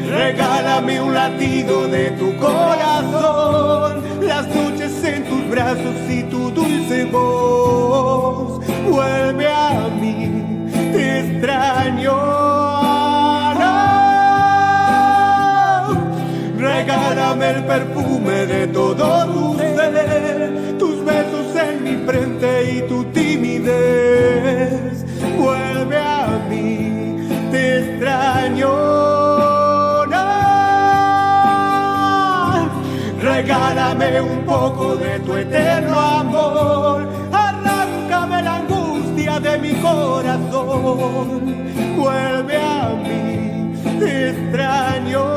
Regálame un latido de tu corazón, las noches en tus brazos y tu dulce voz. Vuelve a mí, te extraño. Regálame el perfume de todo tu ser, tus besos en mi frente y tu timidez. Vuelve a mí, te extraño. Regálame un poco de tu eterno amor, arráncame la angustia de mi corazón. Vuelve a mí, te extraño.